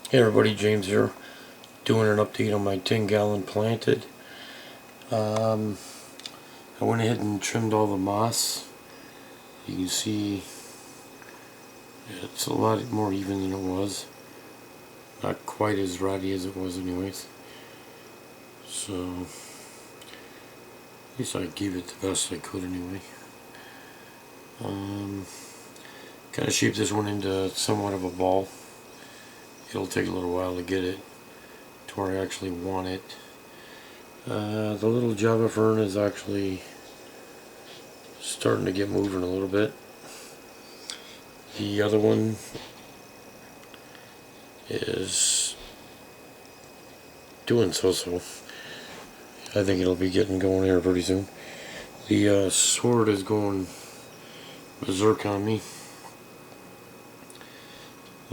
Hey everybody, James here, doing an update on my 10-gallon planted. I went ahead and trimmed all the moss. You can see it's a lot more even than it was. Not quite as rotty as it was anyways. So, at least I gave it the best I could anyway. Kind of shaped this one into somewhat of a ball. It'll take a little while to get it to where I actually want it. The little Java fern is actually starting to get moving a little bit. The other one is doing so-so. I think it'll be getting going here pretty soon. The sword is going berserk on me.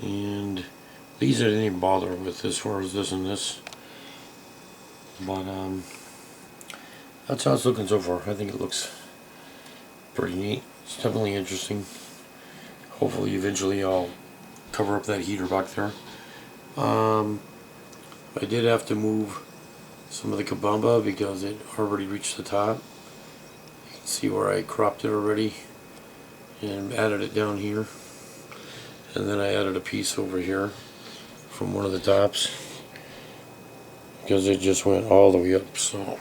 And these I didn't even bother with as far as this and this. But that's how it's looking so far. I think it looks pretty neat. It's definitely interesting. Hopefully eventually I'll cover up that heater back there. I did have to move some of the kabamba because it already reached the top. You can see where I cropped it already and added it down here. And then I added a piece over here from one of the tops because it just went all the way up, so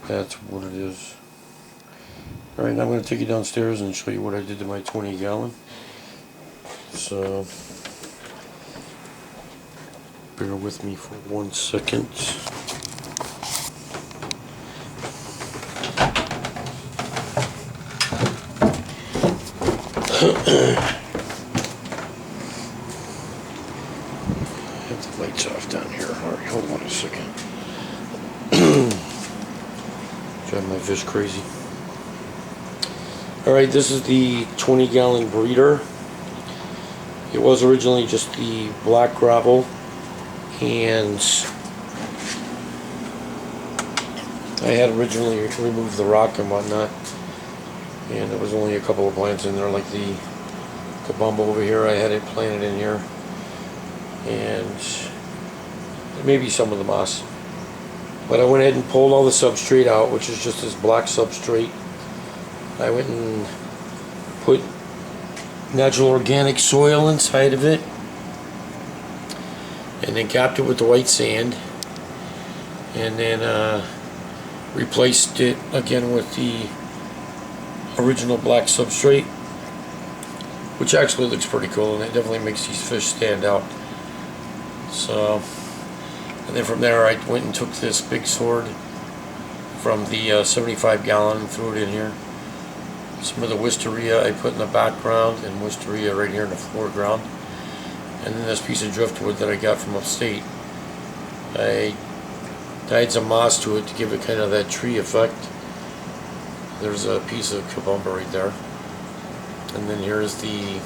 that's what it is. Alright, now I'm going to take you downstairs and show you what I did to my 20-gallon. So bear with me for 1 second. Have the lights off down here. Alright, hold on a second. Drive my fish crazy. Alright, this is the 20-gallon breeder. It was originally just the black gravel, and I had originally removed the rock and whatnot, and there was only a couple of plants in there, like the kabamba over here. I had it planted in here, and maybe some of the moss. But I went ahead and pulled all the substrate out, which is just this black substrate. I went and put natural organic soil inside of it, and then capped it with the white sand, and then replaced it again with the original black substrate, which actually looks pretty cool, and it definitely makes these fish stand out. So, and then from there I went and took this big sword from the 75-gallon and threw it in here. Some of the wisteria I put in the background, and wisteria right here in the foreground. And then this piece of driftwood that I got from upstate. I dyed some moss to it to give it kind of that tree effect. There's a piece of kabamba right there. And then here's the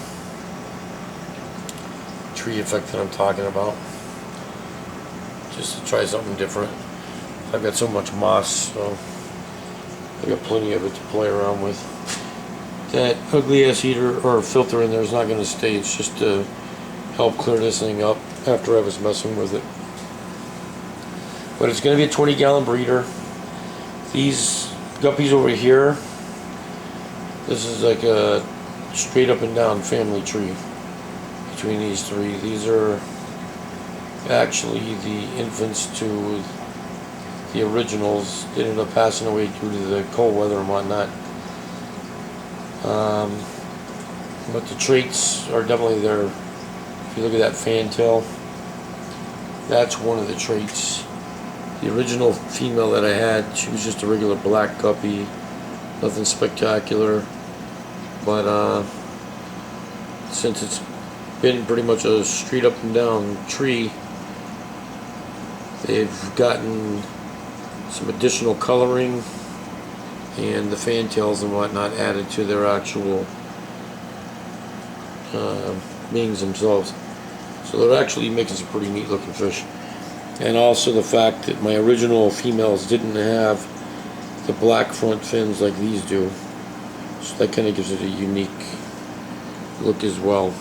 tree effect that I'm talking about. Just to try something different. I've got so much moss, so I've got plenty of it to play around with. That ugly ass heater or filter in there is not going to stay. It's just to help clear this thing up after I was messing with it. But it's going to be a 20-gallon breeder. These guppies over here, this is like a straight up and down family tree between these three. These are actually the infants to the originals. They ended up passing away due to the cold weather and whatnot. But the traits are definitely there. If you look at that fantail, that's one of the traits. The original female that I had, she was just a regular black guppy, nothing spectacular. But since it's been pretty much a straight up and down tree, they've gotten some additional coloring and the fantails and whatnot added to their actual beings themselves. So they're actually making some pretty neat looking fish. And also the fact that my original females didn't have the black front fins like these do. So that kind of gives it a unique look as well.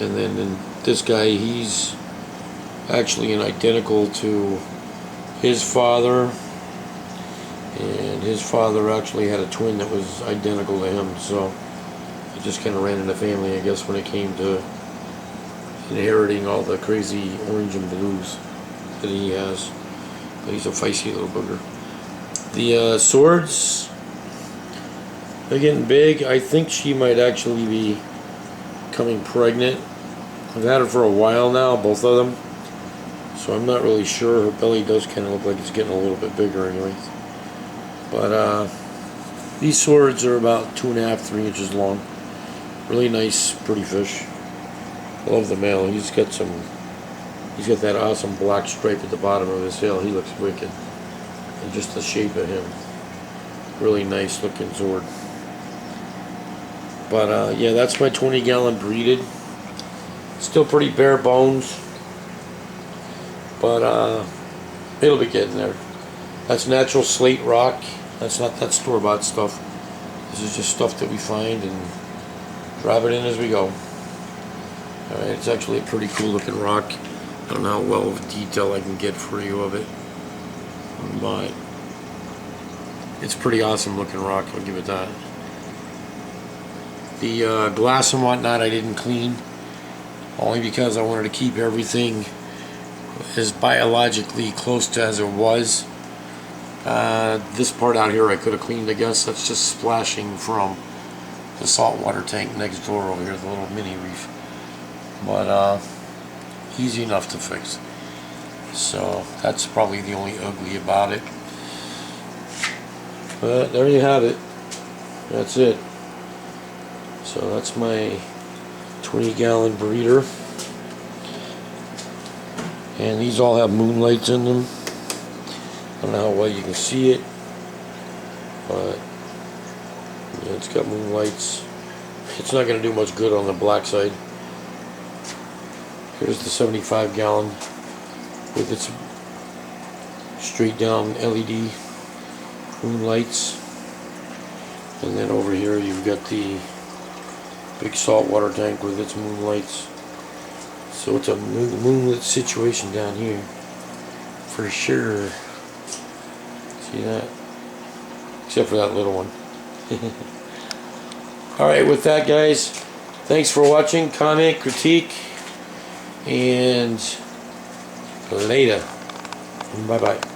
And then this guy, he's actually an identical to his father, and his father actually had a twin that was identical to him, so it just kind of ran in the family, I guess, when it came to inheriting all the crazy orange and blues that he has. But he's a feisty little booger. The swords, they're getting big. I think she might actually be becoming pregnant. I've had her for a while now, both of them, so I'm not really sure. Her belly does kind of look like it's getting a little bit bigger anyways. But these swords are about 2.5, 3 inches long. Really nice, pretty fish. I love the male. He's got that awesome black stripe at the bottom of his tail. He looks wicked. And just the shape of him. Really nice looking sword. But yeah, that's my 20-gallon breeded. Still pretty bare bones. But it'll be getting there. That's natural slate rock. That's not that store-bought stuff. This is just stuff that we find and drop it in as we go. Alright, it's actually a pretty cool looking rock. I don't know how well of detail I can get for you of it, but it's pretty awesome looking rock, I'll give it that. The glass and whatnot I didn't clean, only because I wanted to keep everything as biologically close to as it was. This part out here I could have cleaned, I guess. That's just splashing from the saltwater tank next door over here, the little mini reef. But easy enough to fix. So that's probably the only ugly about it. But there you have it. That's it. So that's my 20-gallon breeder. And these all have moonlights in them. I don't know how well you can see it, but yeah, it's got moonlights. It's not going to do much good on the black side. Here's the 75-gallon with its straight down LED moonlights. And then over here you've got the big saltwater tank with its moonlights. So it's a moonlit situation down here for sure. See that? Except for that little one. Alright, with that, guys, thanks for watching. Comment, critique, and later. Bye bye.